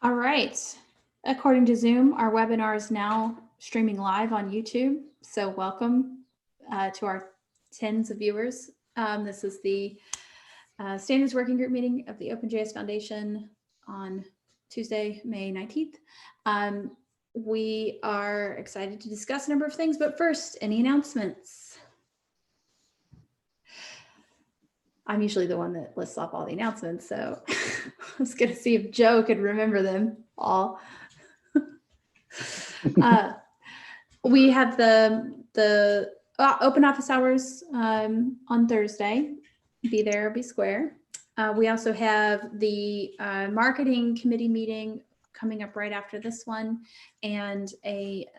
All right. According to Zoom, our webinar is now streaming live on YouTube. So welcome to our tens of viewers. This is the Standards Working Group meeting of the OpenJS Foundation on Tuesday, May 19th. We are excited to discuss a number of things, but first, any announcements? I'm usually the one that lists off all the announcements, so I was going to see if Joe could remember them all. We have the open office hours on Thursday. Be there, be square. We also have the marketing committee meeting coming up right after this one, and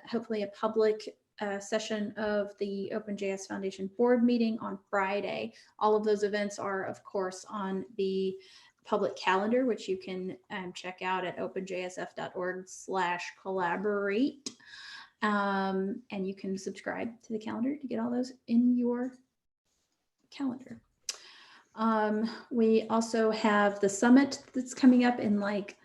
hopefully a public session of the OpenJS Foundation board meeting on Friday. All of those events are, of course, on the public calendar, which you can check out at openjsf.org/collaborate. And you can subscribe to the calendar to get all those in your calendar. We also have the summit that's coming up in like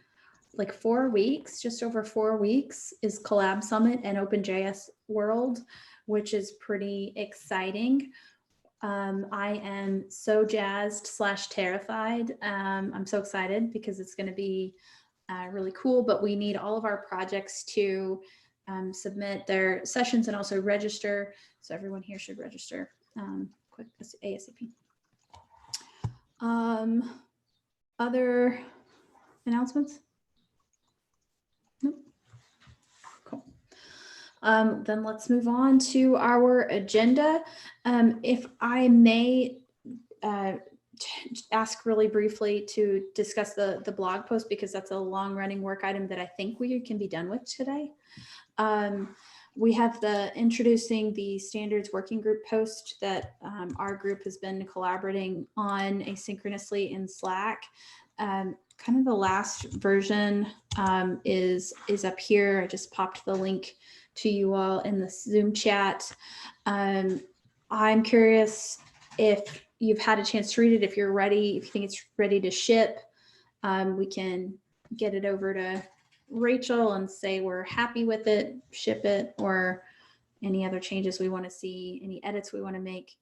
4 weeks, just over 4 weeks, is Collab Summit and OpenJS World, which is pretty exciting. I am so jazzed / terrified. I'm so excited because it's going to be really cool, but we need all of our projects to submit their sessions and also register. So everyone here should register quick ASAP. Other announcements? Nope. Cool. Then let's move on to our agenda. If I may ask really briefly to discuss the blog post, because that's a long running work item that I think we can be done with today. We have introducing the standards working group post that our group has been collaborating on asynchronously in Slack. Kind of the last version is up here. I just popped the link to you all in the Zoom chat. I'm curious if you've had a chance to read it, if you're ready, if you think it's ready to ship, we can get it over to Rachel and say we're happy with it, ship it, or any other changes we want to see, any edits we want to make.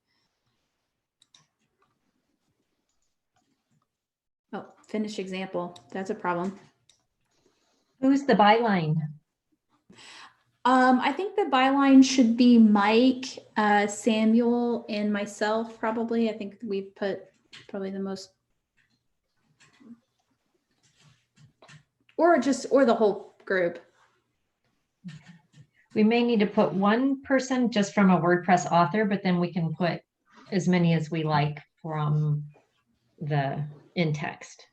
Oh, finished example. That's a problem. Who's the byline? I think the byline should be Mike, Samuel, and myself, probably. I think we've put probably the most, or the whole group. We may need to put one person just from a WordPress author, but then we can put as many as we like from the in text.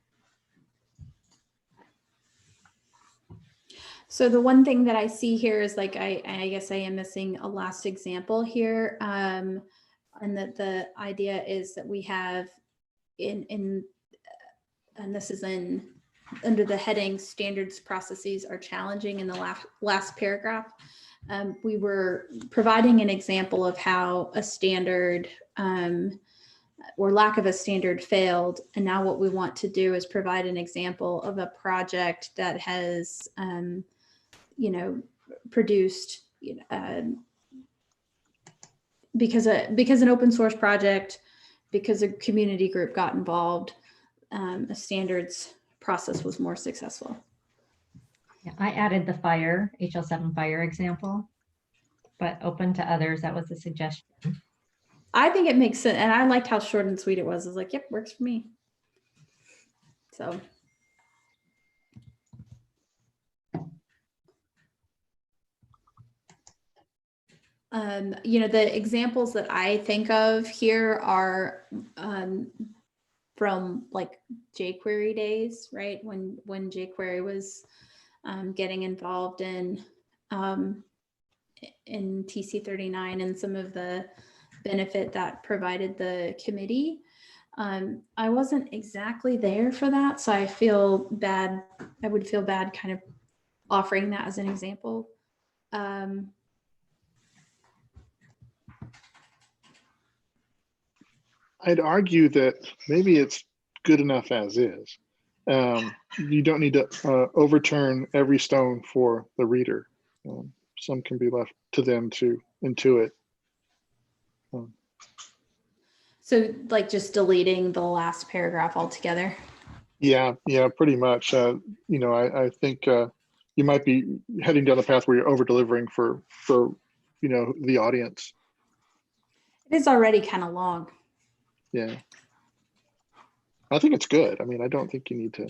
So the one thing that I see here is like, I guess I am missing a last example here. And that the idea is that we have and this is under the heading standards processes are challenging in the last paragraph. We were providing an example of how a standard or lack of a standard failed. And now what we want to do is provide an example of a project that has, produced, because an open source project, because a community group got involved, a standards process was more successful. Yeah, I added the HL7 fire example, but open to others. That was a suggestion. I think it makes sense. And I liked how short and sweet it was. I was like, yep, works for me. So. The examples that I think of here are from like jQuery days, right? When jQuery was getting involved in TC39 and some of the benefit that provided the committee. I wasn't exactly there for that, so I feel bad. I would feel bad kind of offering that as an example. I'd argue that maybe it's good enough as is. You don't need to overturn every stone for the reader. Some can be left to them to intuit. So like just deleting the last paragraph altogether? Yeah, pretty much. You know, I think you might be heading down the path where you're over delivering for you know, the audience. It is already kind of long. Yeah. I think it's good. I mean, I don't think you need to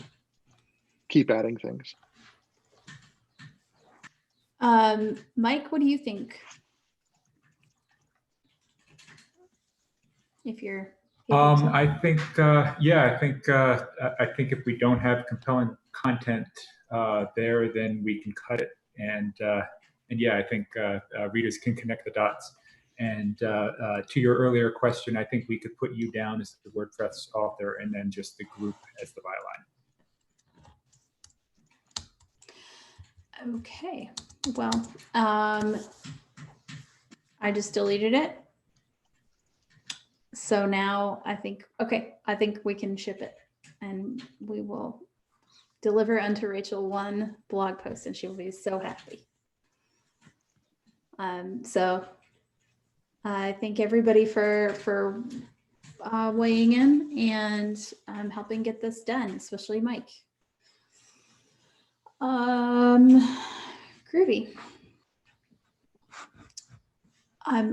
keep adding things. Mike, what do you think? If you're I think yeah, I think if we don't have compelling content there, then we can cut it. And yeah, I think readers can connect the dots. And to your earlier question, I think we could put you down as the WordPress author and then just the group as the byline. Okay, well, I just deleted it. So now I think, okay, I think we can ship it, and we will deliver unto Rachel one blog post and she will be so happy. So I thank everybody for weighing in and helping get this done, especially Mike. Groovy.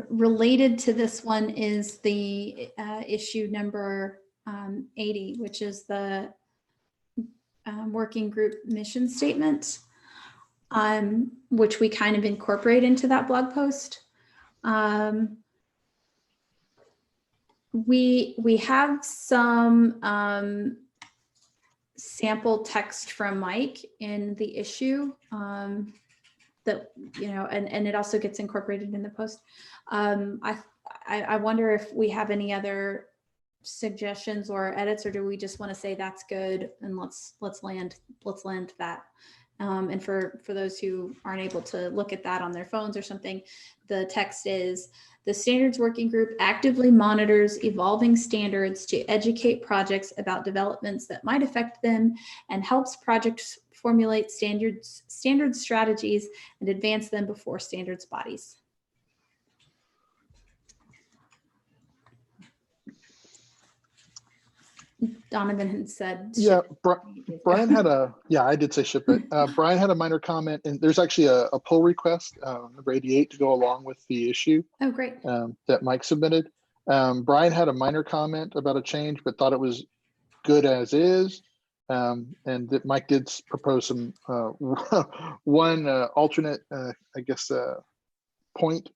Related to this one is the issue number 80, which is the working group mission statement, which we kind of incorporate into that blog post. We have some sample text from Mike in the issue that, you know, and it also gets incorporated in the post. I wonder if we have any other suggestions or edits, or do we just want to say that's good and let's land that. And for those who aren't able to look at that on their phones or something, the text is: the standards working group actively monitors evolving standards to educate projects about developments that might affect them and helps projects formulate standard strategies and advance them before standards bodies. Donovan had said, yeah, Brian had a, yeah, I did say ship it. Brian had a minor comment, and there's actually a pull request, number 88, to go along with the issue. Oh, great. That Mike submitted. Brian had a minor comment about a change, but thought it was good as is. And that Mike did propose some one alternate, I guess, point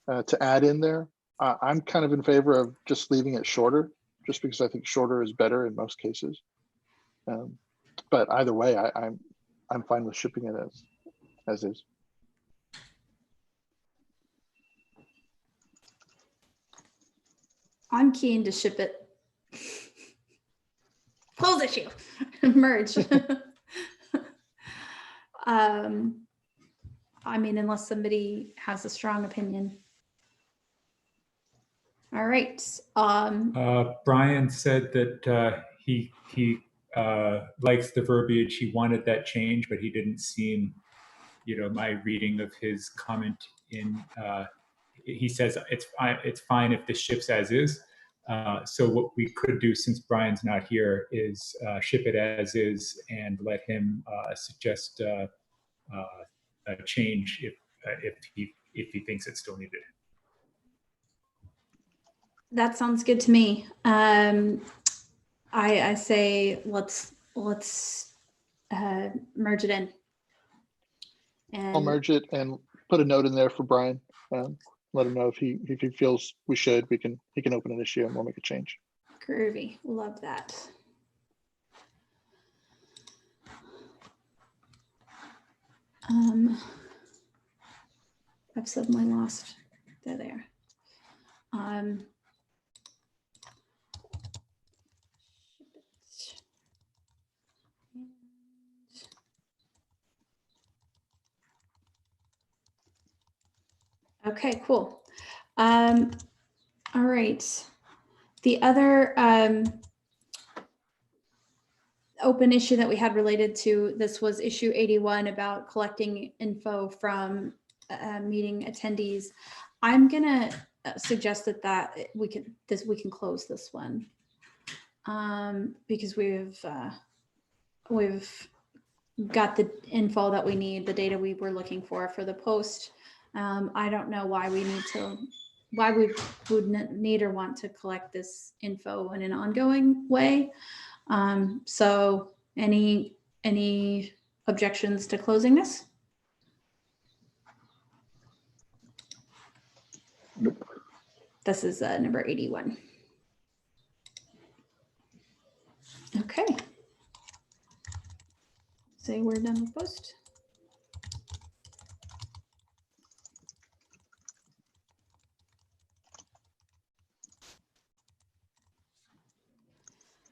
to add in there. I'm kind of in favor of just leaving it shorter, just because I think shorter is better in most cases. But either way, I'm fine with shipping it as is. I'm keen to ship it. Close issue, merge. I mean, unless somebody has a strong opinion. All right. Brian said that he likes the verbiage. He wanted that change, but he didn't seem, you know, my reading of his comment in. He says it's fine if this ships as is. So what we could do, since Brian's not here, is ship it as is and let him suggest a change if he thinks it's still needed. That sounds good to me. I say let's merge it in. And I'll merge it and put a note in there for Brian. Let him know if he feels we should. He can open an issue and we'll make a change. Groovy, love that. I've suddenly lost. They're there. Okay, cool. All right. The other, open issue that we had related to this was issue 81 about collecting info from meeting attendees. I'm gonna suggest that we can close this one because we've got the info that we need, the data we were looking for the post. I don't know why we would need or want to collect this info in an ongoing way. So any objections to closing this? Nope. This is number 81. Okay. Say we're done with post.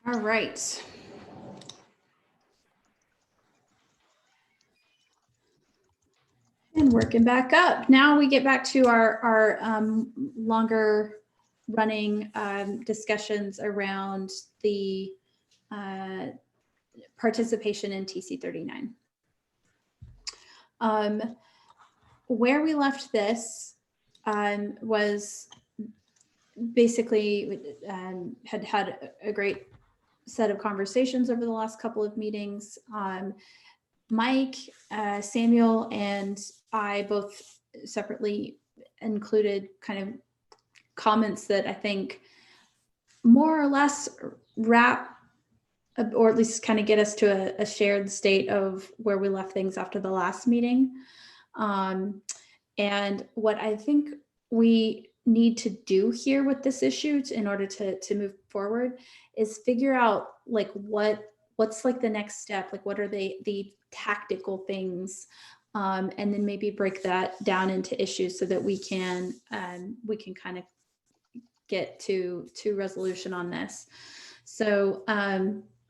All right. And working back up. Now we get back to our longer running discussions around the participation in TC39. Where we left this was basically had a great set of conversations over the last couple of meetings. Mike, Samuel, and I both separately included kind of comments that I think more or less wrap, or at least kind of get us to a shared state of where we left things after the last meeting. And what I think we need to do here with this issue in order to move forward is figure out like what's like the next step, like what are the tactical things, and then maybe break that down into issues so that we can kind of get to resolution on this. So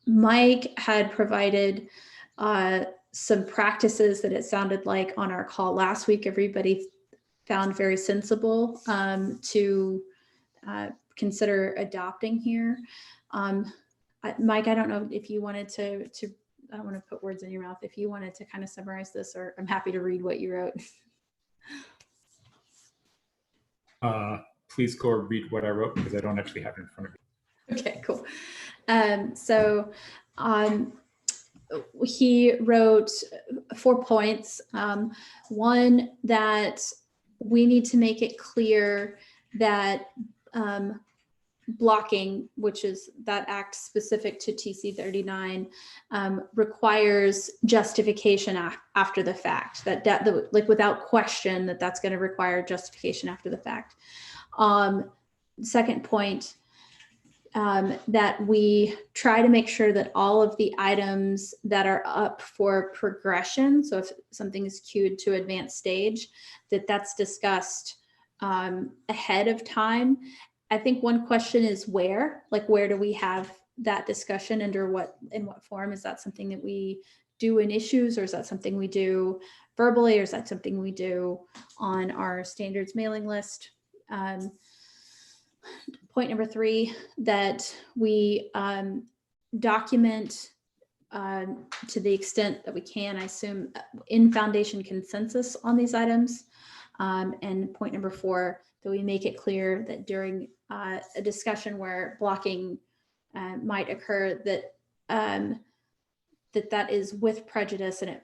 Mike had provided some practices that it sounded like on our call last week everybody found very sensible to consider adopting here. Mike, I don't know if you wanted to I don't want to put words in your mouth. If you wanted to kind of summarize this, or I'm happy to read what you wrote. Please go read what I wrote because I don't actually have it in front of me. Okay, cool. So he wrote 4 points. One, that we need to make it clear that blocking, which is that act specific to TC39, requires justification after the fact, that like without question that's going to require justification after the fact. Second point, that we try to make sure that all of the items that are up for progression, so if something is queued to advanced stage, that's discussed ahead of time. I think one question is where do we have that discussion, in what form? Is that something that we do in issues, or is that something we do verbally, or is that something we do on our standards mailing list? Point number 3, that we document to the extent that we can, I assume, in Foundation consensus on these items. And point number 4, that we make it clear that during a discussion where blocking might occur, that is with prejudice. And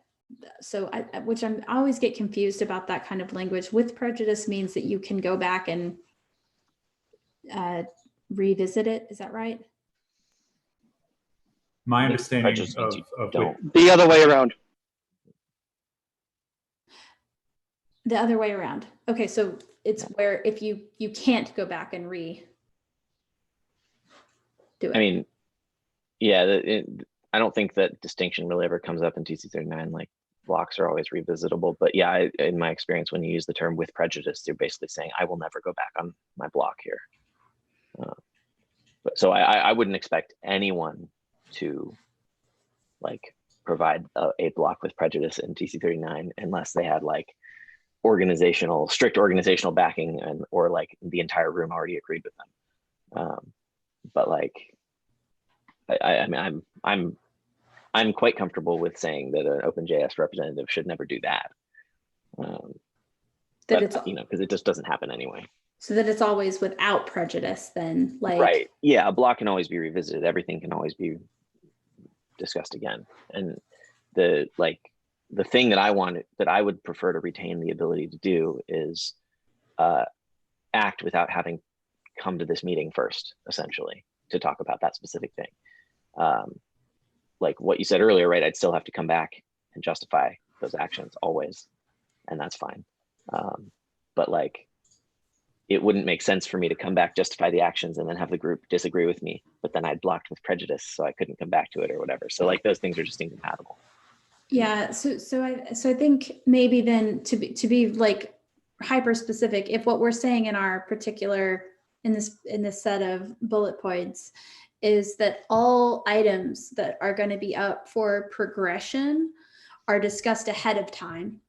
which I always get confused about that kind of language. With prejudice means that you can go back and revisit it. Is that right? My understanding of the other way around. The other way around. Okay, so it's where if you can't go back and do it. I mean, yeah, I don't think that distinction really ever comes up in TC39. Like, blocks are always revisitable. But yeah, in my experience, when you use the term with prejudice, you're basically saying, I will never go back on my block here. But so I wouldn't expect anyone to like provide a block with prejudice in TC39 unless they had like strict organizational backing, or like the entire room already agreed with them. But like, I mean, I'm I'm quite comfortable with saying that an OpenJS representative should never do that. That But, it's, you know, because it just doesn't happen anyway. so that it's always without prejudice then, like. Right. Yeah, a block can always be revisited. Everything can always be discussed again. And the thing that I would prefer to retain the ability to do is act without having come to this meeting first, essentially, to talk about that specific thing. Like what you said earlier, right? I'd still have to come back and justify those actions always, and that's fine. But like, it wouldn't make sense for me to come back, justify the actions, and then have the group disagree with me, but then I'd blocked with prejudice, so I couldn't come back to it or whatever. So like, those things are just incompatible. Yeah, so I think maybe then to be like hyper specific, if what we're saying in our particular in this set of bullet points is that all items that are going to be up for progression are discussed ahead of time.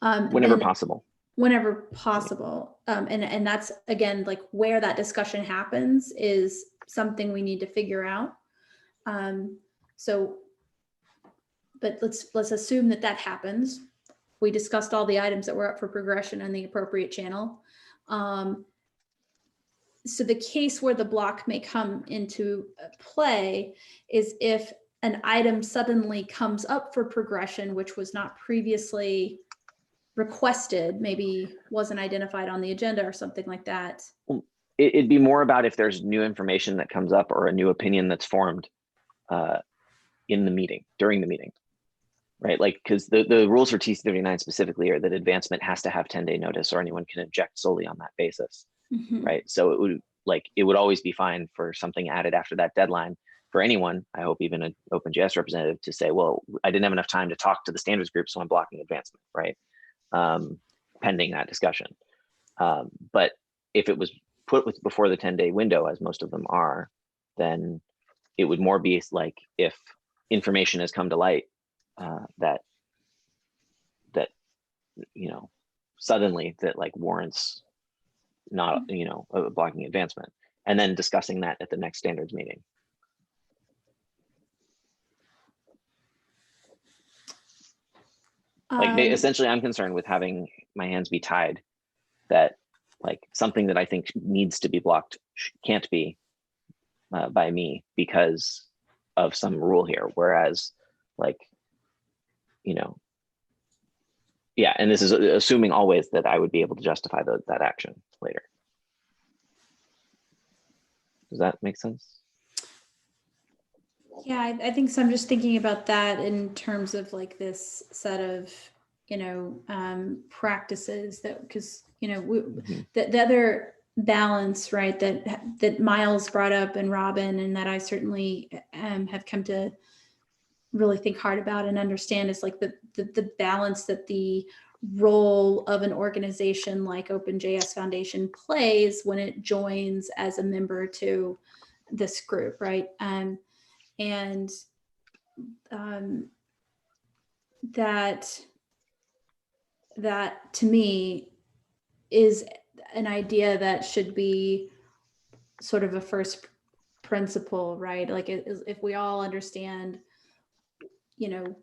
Whenever possible. Whenever possible. And that's, again, like where that discussion happens is something we need to figure out. But let's assume that happens. We discussed all the items that were up for progression in the appropriate channel. So the case where the block may come into play is if an item suddenly comes up for progression, which was not previously requested, maybe wasn't identified on the agenda or something like that. It'd be more about if there's new information that comes up or a new opinion that's formed in the meeting, during the meeting, right? Like, because the rules for TC39 specifically are that advancement has to have 10-day notice or anyone can object solely on that basis, right? So it would always be fine for something added after that deadline for anyone, I hope even an OpenJS representative, to say, well, I didn't have enough time to talk to the standards group, so I'm blocking advancement, right? Pending that discussion. But if it was put before the 10-day window, as most of them are, then it would more be like if information has come to light that you know, suddenly that like warrants not, you know, blocking advancement, and then discussing that at the next standards meeting. Like essentially, I'm concerned with having my hands be tied, that like something that I think needs to be blocked can't be by me because of some rule here. Whereas like, you know, yeah, and this is assuming always that I would be able to justify that action later. Does that make sense? Yeah, I think so. I'm just thinking about that in terms of like this set of, you know, practices that, because, you know, the other balance, right, that Miles brought up and Robin, and that I certainly have come to really think hard about and understand is like the balance that the role of an organization like OpenJS Foundation plays when it joins as a member to this group, right? And that to me is an idea that should be sort of a first principle, right? Like if we all understand, you know,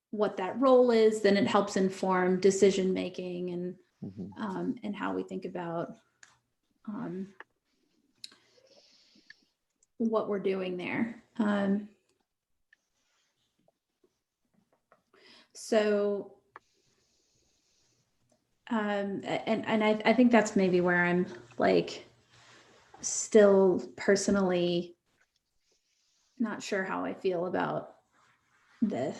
what that role is, then it helps inform decision making and how we think about what we're doing there. And I think that's maybe where I'm like still personally not sure how I feel about the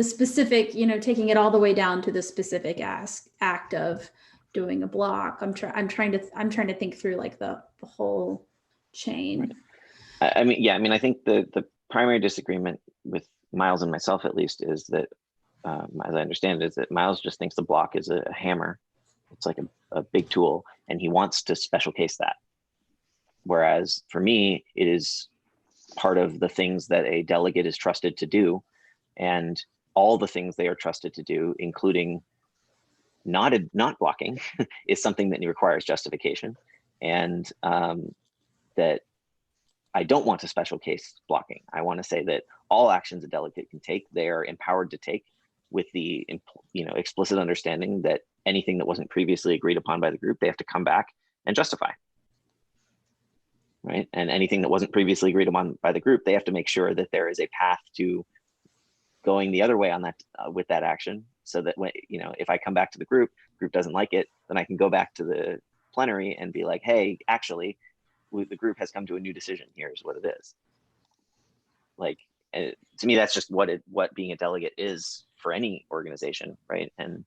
specific, you know, taking it all the way down to the specific act of doing a block. I'm trying to think through like the whole chain. Right. I mean, yeah, I mean, I think the primary disagreement with Miles and myself, at least, is that, as I understand it, is that Miles just thinks the block is a hammer. It's like a big tool, and he wants to special case that. Whereas for me, it is part of the things that a delegate is trusted to do, and all the things they are trusted to do, including not blocking, is something that requires justification, and that I don't want a special case blocking. I want to say that all actions a delegate can take, they are empowered to take with the explicit understanding that anything that wasn't previously agreed upon by the group, they have to come back and justify. Right? And anything that wasn't previously agreed upon by the group, they have to make sure that there is a path to going the other way on that with that action, so that when if I come back to the group doesn't like it, then I can go back to the plenary and be like, hey, actually, the group has come to a new decision. Here's what it is. Like, to me, that's just what being a delegate is for any organization, right? And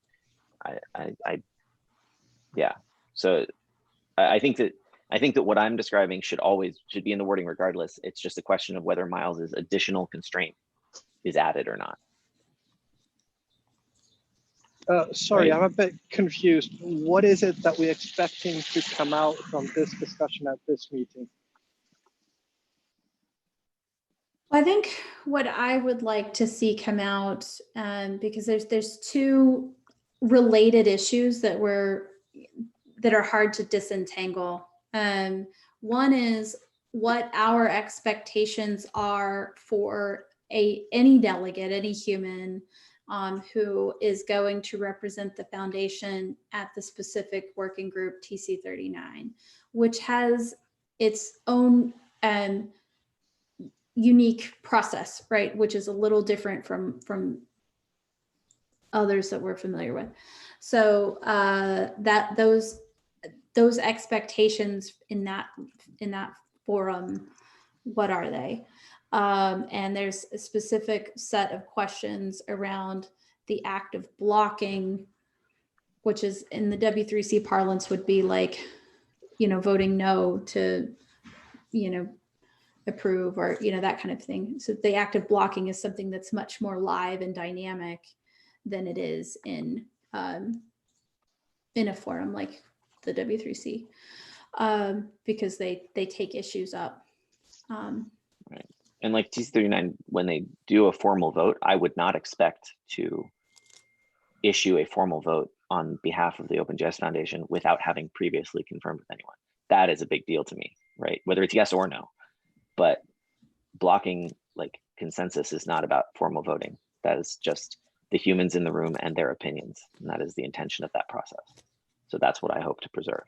yeah. So I think that what I'm describing should be in the wording regardless. It's just a question of whether Miles's additional constraint is added or not. Sorry, Right. I'm a bit confused. What is it that we're expecting to come out from this discussion at this meeting? I think what I would like to see come out, because there's two related issues that are hard to disentangle. One is what our expectations are for any delegate, any human who is going to represent the foundation at the specific working group TC39, which has its own unique process, right? Which is a little different from others that we're familiar with. So that those expectations in that forum, what are they? And there's a specific set of questions around the act of blocking, which is in the W3C parlance would be like, voting no to, approve or, that kind of thing. So the act of blocking is something that's much more live and dynamic than it is in a forum like the W3C, because they take issues up. Right. And like TC39, when they do a formal vote, I would not expect to issue a formal vote on behalf of the OpenJS Foundation without having previously confirmed with anyone. That is a big deal to me, right? Whether it's yes or no. But blocking like consensus is not about formal voting. That is just the humans in the room and their opinions. And that is the intention of that process. So that's what I hope to preserve.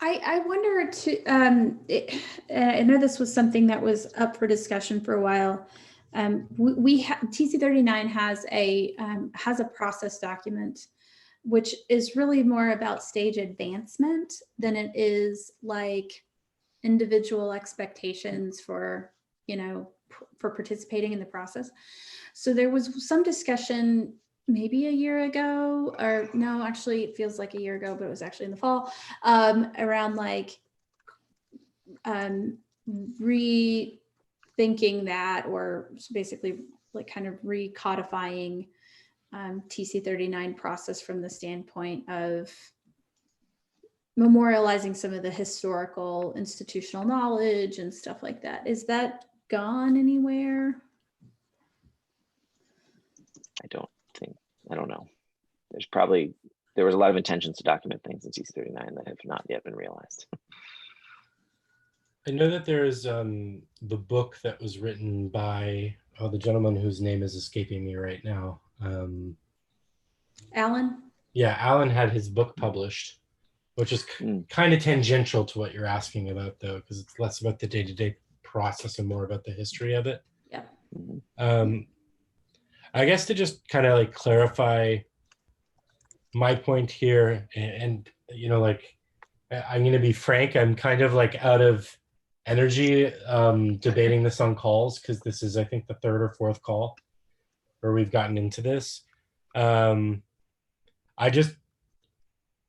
I wonder too, I know this was something that was up for discussion for a while. TC39 has a process document, which is really more about stage advancement than it is like individual expectations for participating in the process. So there was some discussion maybe a year ago, or no, actually it feels like a year ago, but it was actually in the fall, around like rethinking that, or basically like kind of recodifying TC39 process from the standpoint of memorializing some of the historical institutional knowledge and stuff like that. Is that gone anywhere? I don't know. There was a lot of intentions to document things in TC39 that have not yet been realized. I know that there is the book that was written by the gentleman whose name is escaping me right now. Alan? Yeah, Alan had his book published, which is kind of tangential to what you're asking about, though, because it's less about the day-to-day process and more about the history of it. Yeah. I guess to just kind of like clarify my point here, and like I'm going to be frank, I'm kind of like out of energy debating this on calls, because this is, I think, the third or fourth call where we've gotten into this. I just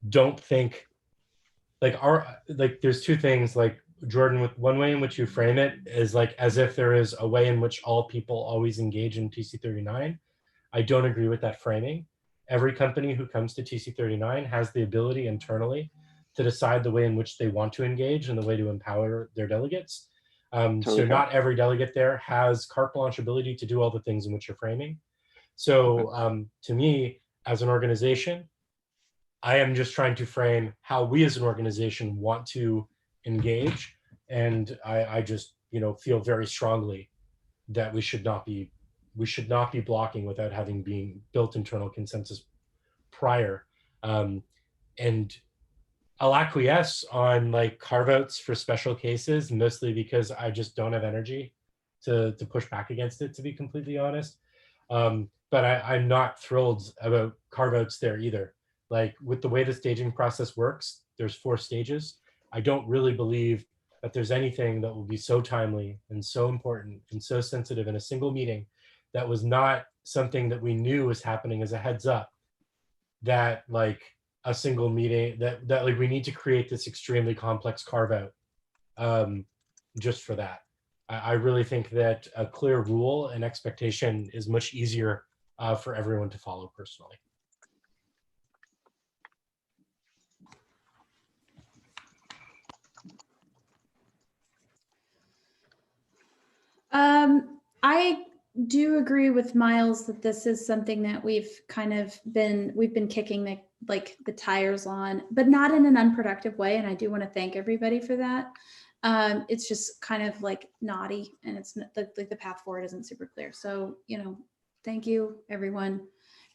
don't think there's two things, like Jordan, with one way in which you frame it is like as if there is a way in which all people always engage in TC39. I don't agree with that framing. Every company who comes to TC39 has the ability internally to decide the way in which they want to engage and the way to empower their delegates. So not every delegate there has carte blanche ability to do all the things in which you're framing. So to me, as an organization, I am just trying to frame how we as an organization want to engage. And I just, feel very strongly that we should not be blocking without having been built internal consensus prior. And I'll acquiesce on like carve outs for special cases, mostly because I just don't have energy to push back against it, to be completely honest. But I'm not thrilled about carve outs there either. Like with the way the staging process works, there's 4 stages. I don't really believe that there's anything that will be so timely and so important and so sensitive in a single meeting that was not something that we knew was happening as a heads up, that like a single meeting that like we need to create this extremely complex carve out just for that. I really think that a clear rule and expectation is much easier for everyone to follow personally. I do agree with Miles that this is something that we've been kicking the tires on, but not in an unproductive way. And I do want to thank everybody for that. It's just kind of like naughty, and it's the path forward isn't super clear. So, thank you everyone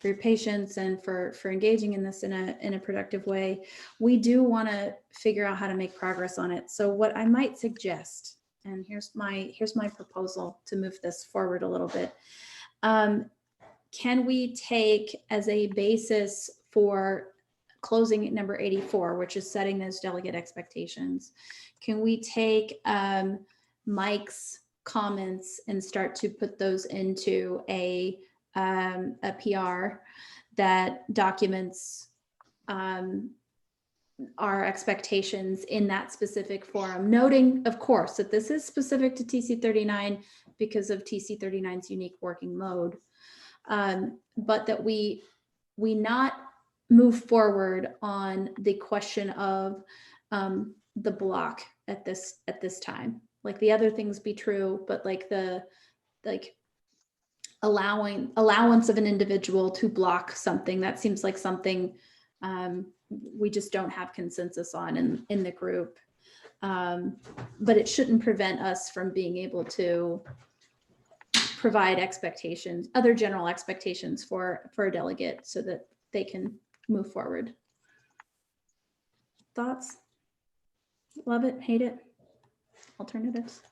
for your patience and for engaging in this in a productive way. We do want to figure out how to make progress on it. So what I might suggest, and here's my proposal to move this forward a little bit. Can we take as a basis for closing at number 84, which is setting those delegate expectations, can we take Mike's comments and start to put those into a PR that documents our expectations in that specific forum, noting, of course, that this is specific to TC39 because of TC39's unique working mode, but that we not move forward on the question of the block at this time. Like the other things be true, but like allowance of an individual to block something, that seems like something we just don't have consensus on in the group. But it shouldn't prevent us from being able to provide expectations, other general expectations for a delegate so that they can move forward. Thoughts? Love it, hate it, alternatives?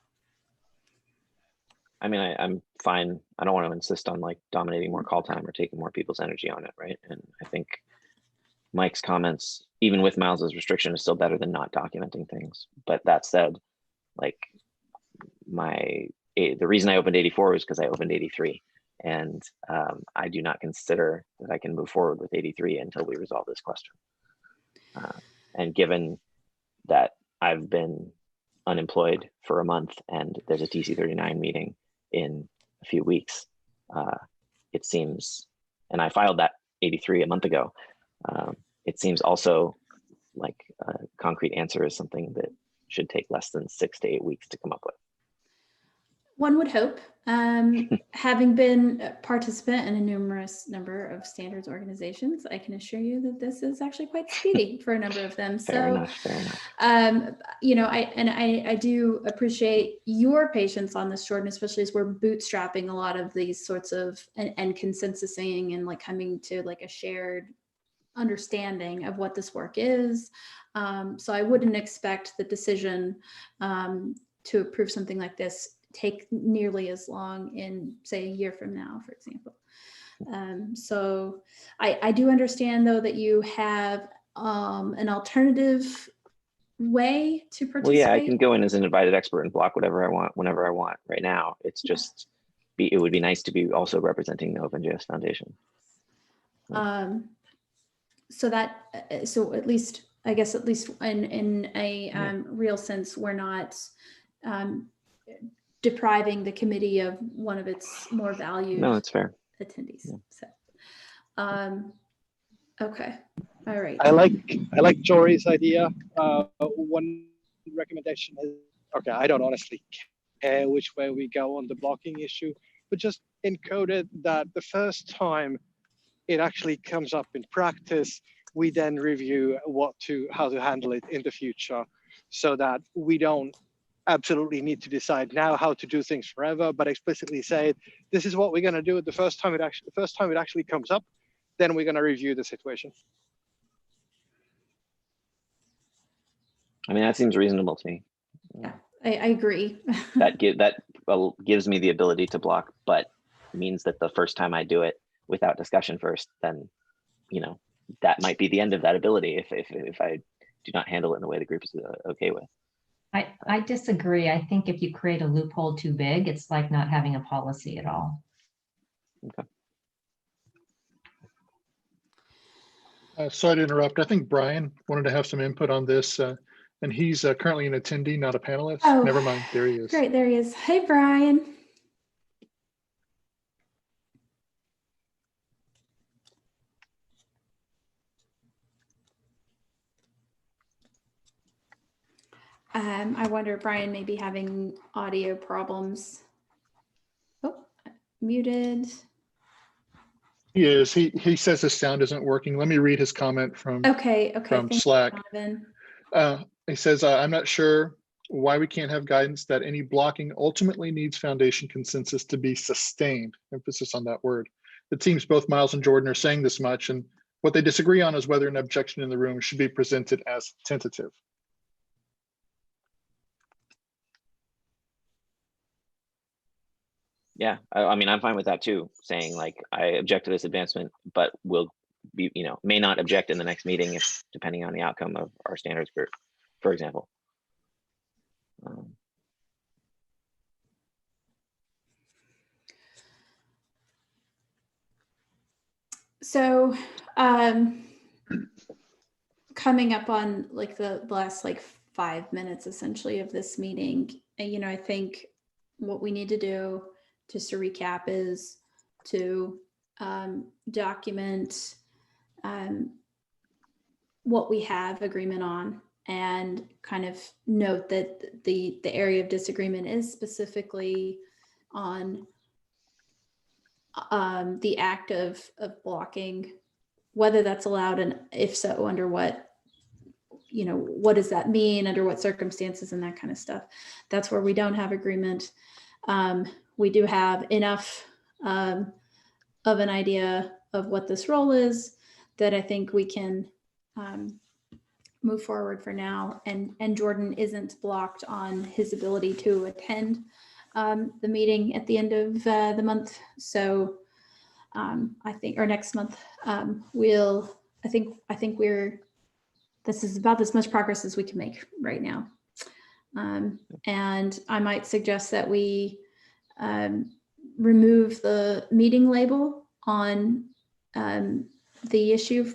I mean, I'm fine. I don't want to insist on like dominating more call time or taking more people's energy on it, right? And I think Mike's comments, even with Miles's restriction, is still better than not documenting things. But that said, like the reason I opened 84 was because I opened 83. And I do not consider that I can move forward with 83 until we resolve this question. And given that I've been unemployed for a month and there's a TC39 meeting in a few weeks, it seems, and I filed that 83 a month ago, it seems also like a concrete answer is something that should take less than 6 to 8 weeks to come up with. One would hope. Having been a participant in a numerous number of standards organizations, I can assure you that this is actually quite speedy for a number of them. Fair So, enough, fair enough. I do appreciate your patience on this, Jordan, especially as we're bootstrapping a lot of these sorts of and consensusing and like coming to like a shared understanding of what this work is. So I wouldn't expect the decision to approve something like this take nearly as long in, say, a year from now, for example. So I do understand, though, that you have an alternative way to participate. Well, yeah, I can go in as an invited expert and block whatever I want, whenever I want. Right now, it's just, it would be nice to be also representing the OpenJS Foundation. So at least, I guess, at least in a real sense, we're not depriving the committee of one of its more valued that's fair. attendees. Yeah. So, okay, all right. I like Jory's idea. One recommendation is, okay, I don't honestly care which way we go on the blocking issue, but just encode it that the first time it actually comes up in practice, we then review how to handle it in the future, so that we don't absolutely need to decide now how to do things forever, but explicitly say, this is what we're going to do the first time it actually comes up, then we're going to review the situation. I mean, that seems reasonable to me. Yeah, I agree. That gives me the ability to block, but means that the first time I do it without discussion first, then, you know, that might be the end of that ability if I do not handle it in the way the group is okay with. I disagree. I think if you create a loophole too big, it's like not having a policy at all. Okay. Sorry to interrupt. I think Brian wanted to have some input on this, and he's currently an attendee, not a panelist. Oh, never mind. There he is. Great, there he is. Hey, Brian. I wonder, Brian may be having audio problems. Oh, muted. He is. He says his sound isn't working. Let me read his comment from Okay. from Thank Slack. you, Donovan. He says, I'm not sure why we can't have guidance that any blocking ultimately needs Foundation consensus to be sustained. Emphasis on that word. The teams, both Miles and Jordan, are saying this much, and what they disagree on is whether an objection in the room should be presented as tentative. Yeah, I mean, I'm fine with that too, saying like, I object to this advancement, but will be, you know, may not object in the next meeting if depending on the outcome of our standards group, for example. So coming up on like the last like 5 minutes essentially of this meeting, you know, I think what we need to do, just to recap, is to document what we have agreement on, and kind of note that the area of disagreement is specifically on the act of blocking, whether that's allowed, and if so, under what, you know, what does that mean, under what circumstances, and that kind of stuff. That's where we don't have agreement. We do have enough of an idea of what this role is that I think we can move forward for now. And Jordan isn't blocked on his ability to attend the meeting at the end of the month. So I think, or next month, I think this is about as much progress as we can make right now. And I might suggest that we remove the meeting label on the issue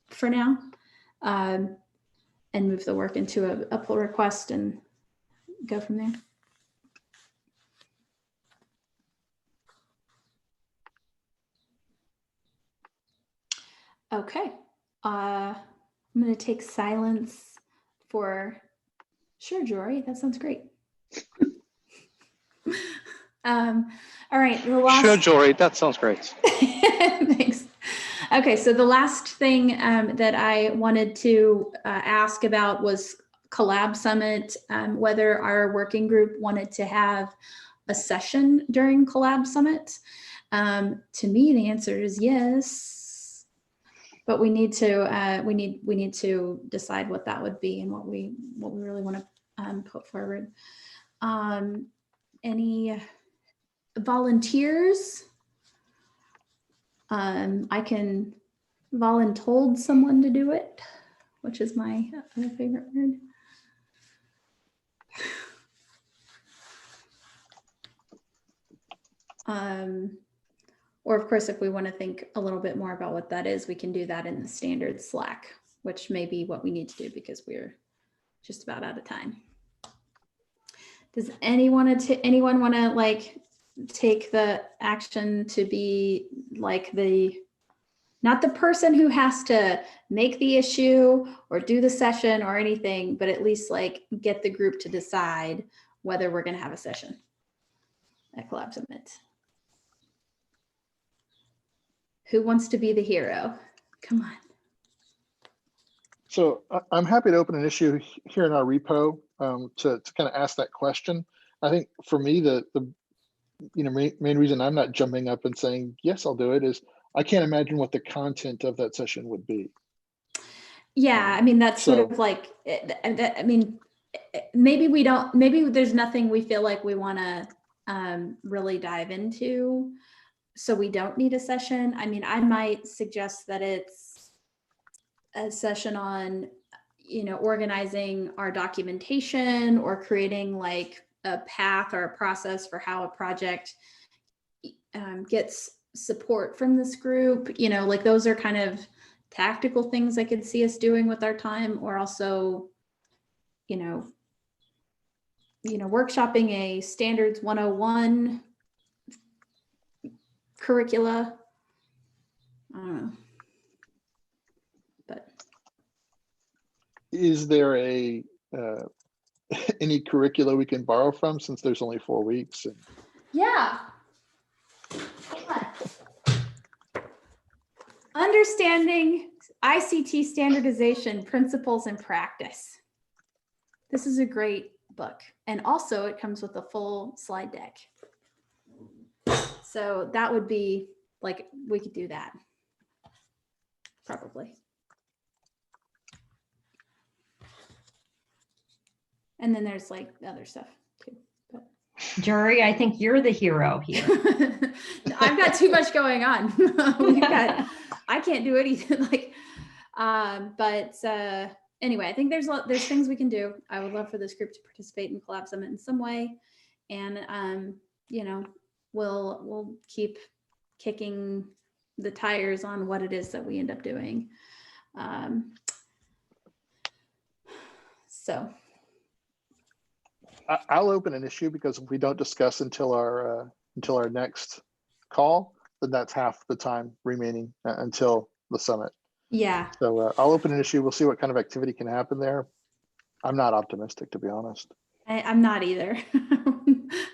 for now, and move the work into a pull request and go from there. Okay, I'm going to take silence for, sure, Jory, that sounds great. All right, the last... Sure, Jory, that sounds great. Thanks. Okay, so the last thing that I wanted to ask about was Collab Summit, whether our working group wanted to have a session during Collab Summit. To me, the answer is yes, but we need to decide what that would be and what we really want to put forward. Any volunteers? I can voluntold someone to do it, which is my other favorite word. Or of course, if we want to think a little bit more about what that is, we can do that in the standard Slack, which may be what we need to do because we're just about out of time. Does anyone want to like take the action to be like not the person who has to make the issue or do the session or anything, but at least like get the group to decide whether we're going to have a session at Collab Summit? Who wants to be the hero? Come on. So I'm happy to open an issue here in our repo. to kind of ask that question. I think for me, the main reason I'm not jumping up and saying, yes, I'll do it is I can't imagine what the content of that session would be. Yeah, I mean, that's sort of like, I mean, maybe there's nothing we feel like we want to really dive into, so we don't need a session. I mean, I might suggest that it's a session on, organizing our documentation or creating like a path or a process for how a project gets support from this group. Like those are kind of tactical things I could see us doing with our time, or also, workshopping a standards 101 curricula. I don't know. But is there a any curricula we can borrow from, since there's only 4 weeks? yeah. Understanding ICT standardization principles and practice. This is a great book. And also it comes with a full slide deck. So that would be like, we could do that. Probably. And then there's like other stuff too. But. Jory, I think you're the hero here. I've got too much going on. I can't do anything like, anyway, I think there's things we can do. I would love for this group to participate in Collab Summit in some way. And, we'll keep kicking the tires on what it is that we end up doing. So. I'll open an issue, because if we don't discuss until our next call, then that's half the time remaining until the summit. Yeah. So I'll open an issue. We'll see what kind of activity can happen there. I'm not optimistic, to be honest. I'm not either,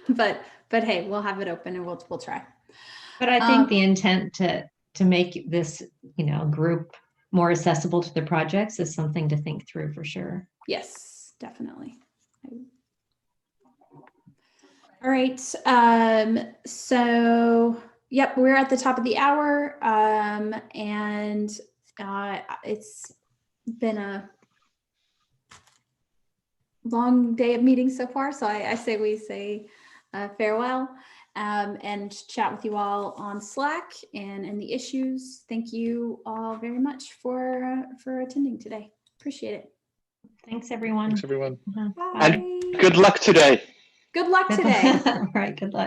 but hey, we'll have it open and we'll try. But I think the intent to make this, group more accessible to the projects is something to think through for sure. Yes, definitely. All right. So, yep, we're at the top of the hour, and it's been a long day of meetings so far. So I say we say farewell, and chat with you all on Slack and in the issues. Thank you all very much for attending today. Appreciate it. Thanks, everyone. Thanks, everyone. Bye. And good luck today. Good luck today. All right, good luck.